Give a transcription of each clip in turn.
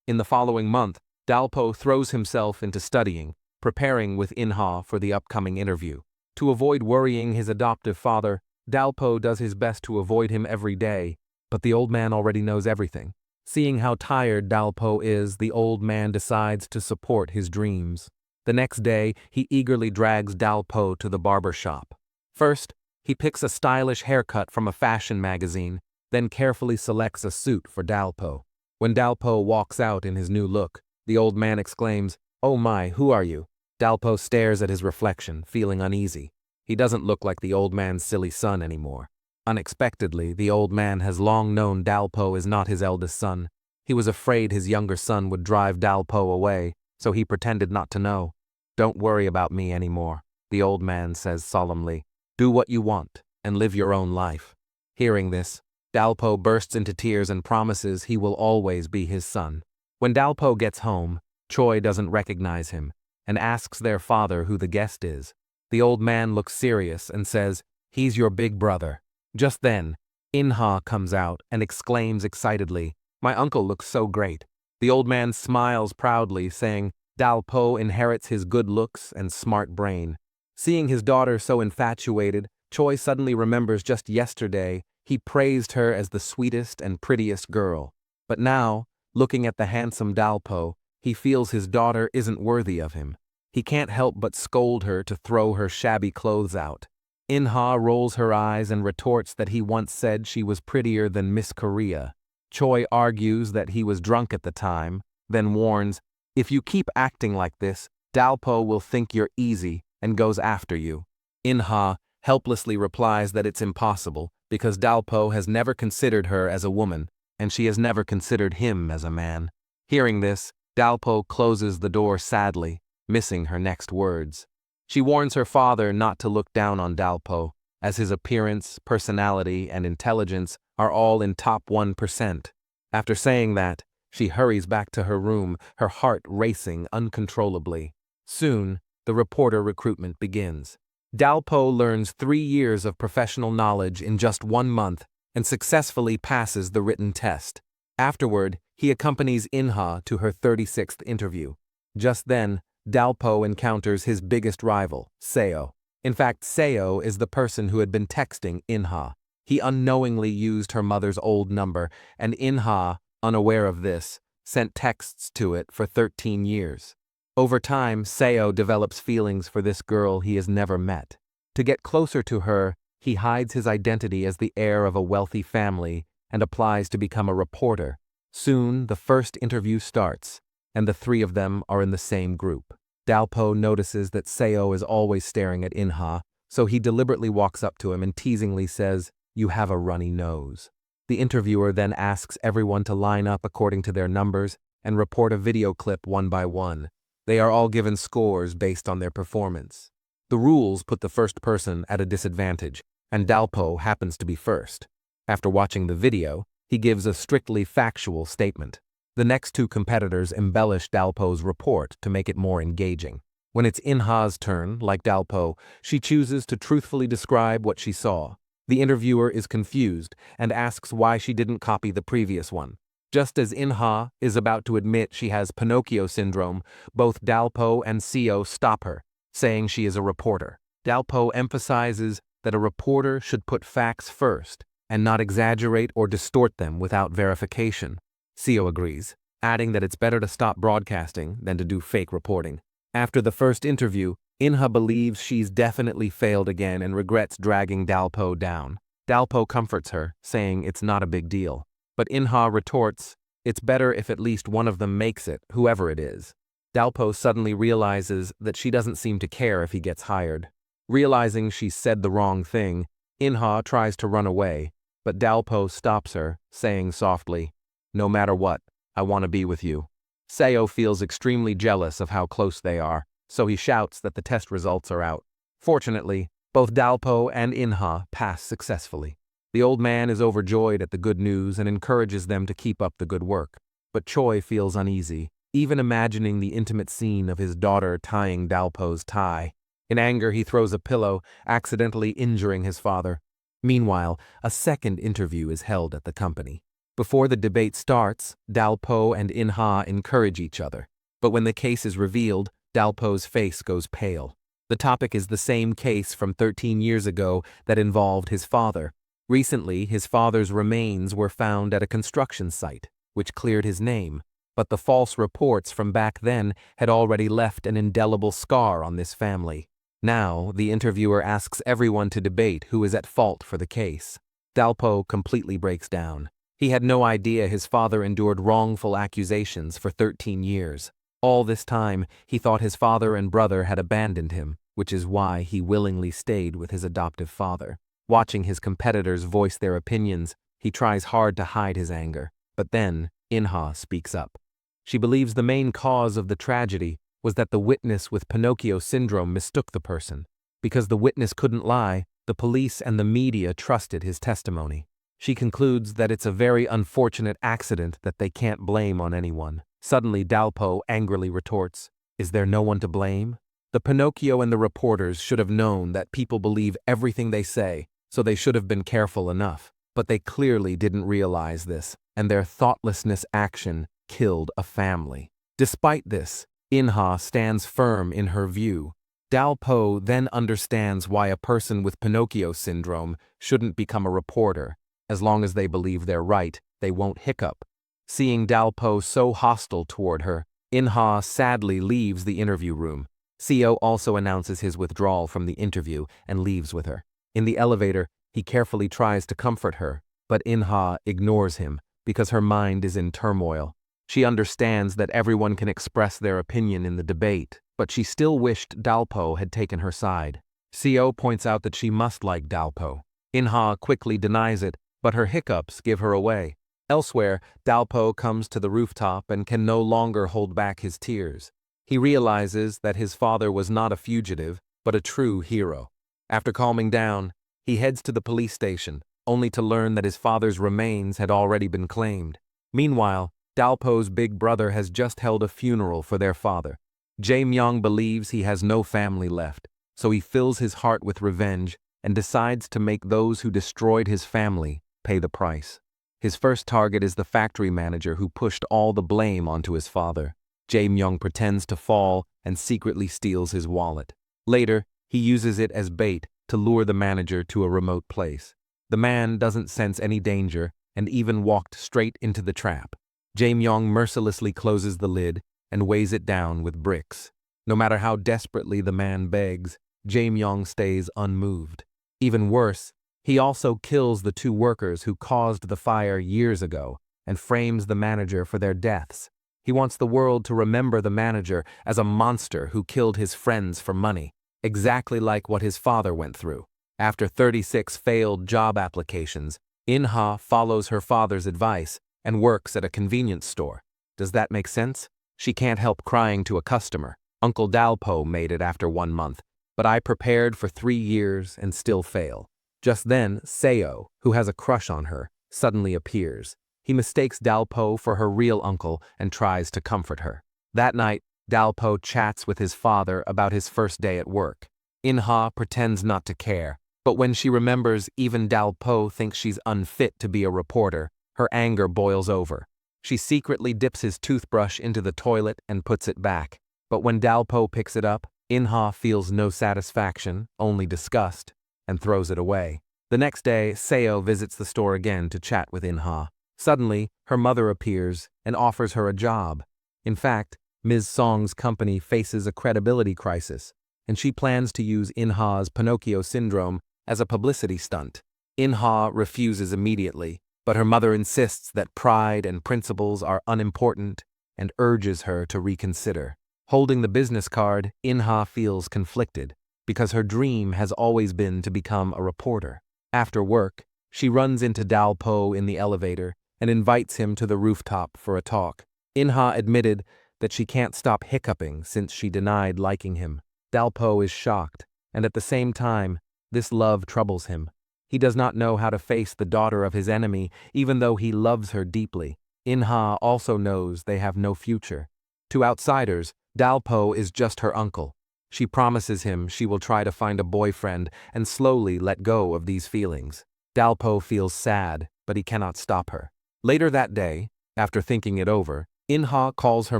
In the following month, Dalpo throws himself into studying, preparing with Inha for the upcoming interview. To avoid worrying his adoptive father, Dalpo does his best to avoid him every day, but the old man already knows everything. Seeing how tired Dalpo is, the old man decides to support his dreams. The next day, he eagerly drags Dalpo to the barber shop. First, he picks a stylish haircut from a fashion magazine, then carefully selects a suit for Dalpo. When Dalpo walks out in his new look, the old man exclaims, "Oh my, who are you?" Dalpo stares at his reflection, feeling uneasy. He doesn't look like the old man's silly son anymore. Unexpectedly, the old man has long known Dalpo is not his eldest son. He was afraid his younger son would drive Dalpo away, so he pretended not to know. "Don't worry about me anymore," the old man says solemnly. "Do what you want, and live your own life." Hearing this, Dalpo bursts into tears and promises he will always be his son. When Dalpo gets home, Choi doesn't recognize him, and asks their father who the guest is. The old man looks serious and says, "He's your big brother." Just then, Inha comes out and exclaims excitedly, "My uncle looks so great." The old man smiles proudly, saying, Dalpo inherits his good looks and smart brain. Seeing his daughter so infatuated, Choi suddenly remembers just yesterday he praised her as the sweetest and prettiest girl. But now, looking at the handsome Dalpo, he feels his daughter isn't worthy of him. He can't help but scold her to throw her shabby clothes out. Inha rolls her eyes and retorts that he once said she was prettier than Miss Korea. Choi argues that he was drunk at the time, then warns, "If you keep acting like this, Dalpo will think you're easy and goes after you." Inha helplessly replies that it's impossible because Dalpo has never considered her as a woman, and she has never considered him as a man. Hearing this, Dalpo closes the door sadly, missing her next words. She warns her father not to look down on Dalpo, as his appearance, personality, and intelligence are all in top 1%. After saying that, she hurries back to her room, her heart racing uncontrollably. Soon, the reporter recruitment begins. Dalpo learns 3 years of professional knowledge in just 1 month and successfully passes the written test. Afterward, he accompanies Inha to her 36th interview. Just then, Dalpo encounters his biggest rival, Seo. In fact, Seo is the person who had been texting Inha. He unknowingly used her mother's old number, and Inha, unaware of this, sent texts to it for 13 years. Over time, Seo develops feelings for this girl he has never met. To get closer to her, he hides his identity as the heir of a wealthy family and applies to become a reporter. Soon, the first interview starts, and the 3 of them are in the same group. Dalpo notices that Seo is always staring at Inha, so he deliberately walks up to him and teasingly says, "You have a runny nose." The interviewer then asks everyone to line up according to their numbers and report a video clip one by one. They are all given scores based on their performance. The rules put the first person at a disadvantage, and Dalpo happens to be first. After watching the video, he gives a strictly factual statement. The next 2 competitors embellish Dalpo's report to make it more engaging. When it's Inha's turn, like Dalpo, she chooses to truthfully describe what she saw. The interviewer is confused and asks why she didn't copy the previous one. Just as Inha is about to admit she has Pinocchio syndrome, both Dalpo and Seo stop her, saying she is a reporter. Dalpo emphasizes that a reporter should put facts first and not exaggerate or distort them without verification. Seo agrees, adding that it's better to stop broadcasting than to do fake reporting. After the first interview, Inha believes she's definitely failed again and regrets dragging Dalpo down. Dalpo comforts her, saying it's not a big deal. But Inha retorts, "It's better if at least one of them makes it, whoever it is." Dalpo suddenly realizes that she doesn't seem to care if he gets hired. Realizing she's said the wrong thing, Inha tries to run away, but Dalpo stops her, saying softly, "No matter what, I want to be with you." Seo feels extremely jealous of how close they are, so he shouts that the test results are out. Fortunately, both Dalpo and Inha pass successfully. The old man is overjoyed at the good news and encourages them to keep up the good work. But Choi feels uneasy, even imagining the intimate scene of his daughter tying Dalpo's tie. In anger, he throws a pillow, accidentally injuring his father. Meanwhile, a second interview is held at the company. Before the debate starts, Dalpo and Inha encourage each other. But when the case is revealed, Dalpo's face goes pale. The topic is the same case from 13 years ago that involved his father. Recently, his father's remains were found at a construction site, which cleared his name. But the false reports from back then had already left an indelible scar on this family. Now, the interviewer asks everyone to debate who is at fault for the case. Dalpo completely breaks down. He had no idea his father endured wrongful accusations for 13 years. All this time, he thought his father and brother had abandoned him, which is why he willingly stayed with his adoptive father. Watching his competitors voice their opinions, he tries hard to hide his anger. But then, Inha speaks up. She believes the main cause of the tragedy was that the witness with Pinocchio syndrome mistook the person. Because the witness couldn't lie, the police and the media trusted his testimony. She concludes that it's a very unfortunate accident that they can't blame on anyone. Suddenly, Dalpo angrily retorts, "Is there no one to blame?" The Pinocchio and the reporters should have known that people believe everything they say, so they should have been careful enough. But they clearly didn't realize this, and their thoughtlessness action killed a family. Despite this, Inha stands firm in her view. Dalpo then understands why a person with Pinocchio syndrome shouldn't become a reporter. As long as they believe they're right, they won't hiccup. Seeing Dalpo so hostile toward her, Inha sadly leaves the interview room. Seo also announces his withdrawal from the interview and leaves with her. In the elevator, he carefully tries to comfort her, but Inha ignores him because her mind is in turmoil. She understands that everyone can express their opinion in the debate, but she still wished Dalpo had taken her side. Seo points out that she must like Dalpo. Inha quickly denies it, but her hiccups give her away. Elsewhere, Dalpo comes to the rooftop and can no longer hold back his tears. He realizes that his father was not a fugitive, but a true hero. After calming down, he heads to the police station, only to learn that his father's remains had already been claimed. Meanwhile, Dalpo's big brother has just held a funeral for their father. Jae-myung believes he has no family left, so he fills his heart with revenge and decides to make those who destroyed his family pay the price. His first target is the factory manager who pushed all the blame onto his father. Jae-myung pretends to fall and secretly steals his wallet. Later, he uses it as bait to lure the manager to a remote place. The man doesn't sense any danger and even walked straight into the trap. Jae-myung mercilessly closes the lid and weighs it down with bricks. No matter how desperately the man begs, Jae-myung stays unmoved. Even worse, he also kills the 2 workers who caused the fire years ago and frames the manager for their deaths. He wants the world to remember the manager as a monster who killed his friends for money, exactly like what his father went through. After 36 failed job applications, Inha follows her father's advice and works at a convenience store. Does that make sense? She can't help crying to a customer. Uncle Dalpo made it after 1 month, but I prepared for 3 years and still fail. Just then, Seo, who has a crush on her, suddenly appears. He mistakes Dalpo for her real uncle and tries to comfort her. That night, Dalpo chats with his father about his first day at work. Inha pretends not to care, but when she remembers even Dalpo thinks she's unfit to be a reporter, her anger boils over. She secretly dips his toothbrush into the toilet and puts it back. But when Dalpo picks it up, Inha feels no satisfaction, only disgust, and throws it away. The next day, Seo visits the store again to chat with Inha. Suddenly, her mother appears and offers her a job. In fact, Ms. Song's company faces a credibility crisis, and she plans to use Inha's Pinocchio syndrome as a publicity stunt. Inha refuses immediately, but her mother insists that pride and principles are unimportant and urges her to reconsider. Holding the business card, Inha feels conflicted, because her dream has always been to become a reporter. After work, she runs into Dalpo in the elevator and invites him to the rooftop for a talk. Inha admitted that she can't stop hiccuping since she denied liking him. Dalpo is shocked, and at the same time, this love troubles him. He does not know how to face the daughter of his enemy, even though he loves her deeply. Inha also knows they have no future. To outsiders, Dalpo is just her uncle. She promises him she will try to find a boyfriend and slowly let go of these feelings. Dalpo feels sad, but he cannot stop her. Later that day, after thinking it over, In-ha calls her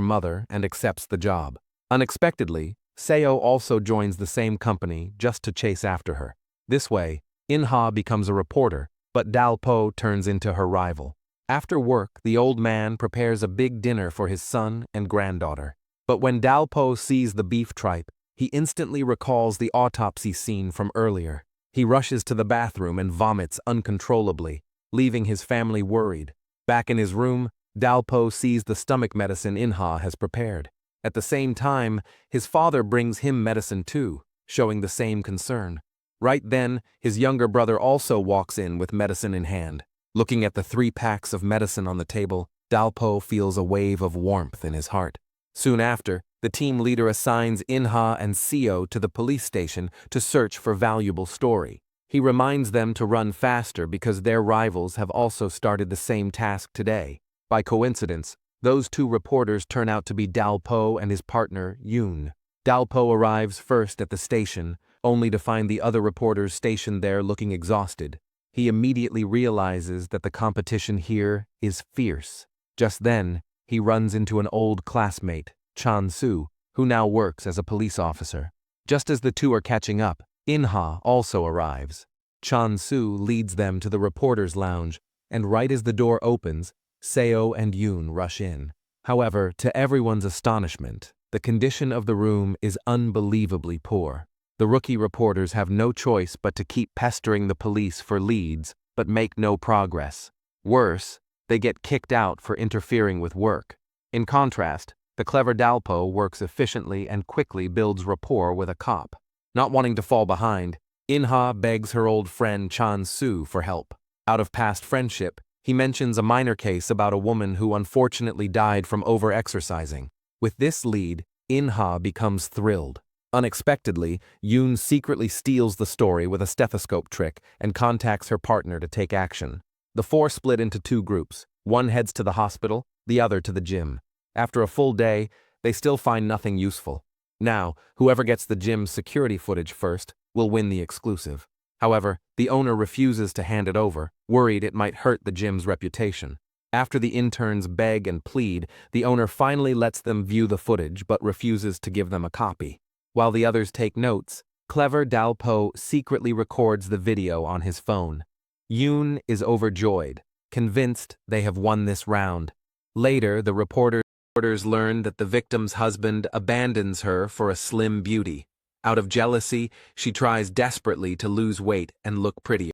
mother and accepts the job. Unexpectedly, Seo also joins the same company just to chase after her. This way, In-ha becomes a reporter, but Dal-po turns into her rival. After work, the old man prepares a big dinner for his son and granddaughter. But when Dal-po sees the beef tripe, he instantly recalls the autopsy scene from earlier. He rushes to the bathroom and vomits uncontrollably, leaving his family worried. Back in his room, Dal-po sees the stomach medicine In-ha has prepared. At the same time, his father brings him medicine too, showing the same concern. Right then, his younger brother also walks in with medicine in hand. Looking at the 3 packs of medicine on the table, Dal-po feels a wave of warmth in his heart. Soon after, the team leader assigns In-ha and Seo to the police station to search for valuable story. He reminds them to run faster because their rivals have also started the same task today. By coincidence, those 2 reporters turn out to be Dal-po and his partner, Yoon. Dal-po arrives first at the station, only to find the other reporters stationed there looking exhausted. He immediately realizes that the competition here is fierce. Just then, he runs into an old classmate, Chan-soo, who now works as a police officer. Just as the 2 are catching up, In-ha also arrives. Chan-soo leads them to the reporters' lounge, and right as the door opens, Seo and Yoon rush in. However, to everyone's astonishment, the condition of the room is unbelievably poor. The rookie reporters have no choice but to keep pestering the police for leads, but make no progress. Worse, they get kicked out for interfering with work. In contrast, the clever Dal-po works efficiently and quickly builds rapport with a cop. Not wanting to fall behind, In-ha begs her old friend Chan-soo for help. Out of past friendship, he mentions a minor case about a woman who unfortunately died from over-exercising. With this lead, In-ha becomes thrilled. Unexpectedly, Yoon secretly steals the story with a stethoscope trick and contacts her partner to take action. The 4 split into 2 groups. One heads to the hospital, the other to the gym. After a full day, they still find nothing useful. Now, whoever gets the gym's security footage first will win the exclusive. However, the owner refuses to hand it over, worried it might hurt the gym's reputation. After the interns beg and plead, the owner finally lets them view the footage but refuses to give them a copy. While the others take notes, clever Dal-po secretly records the video on his phone. Yoon is overjoyed, convinced they have won this round. Later, the reporters learn that the victim's husband abandons her for a slim beauty. Out of jealousy, she tries desperately to lose weight and look prettier.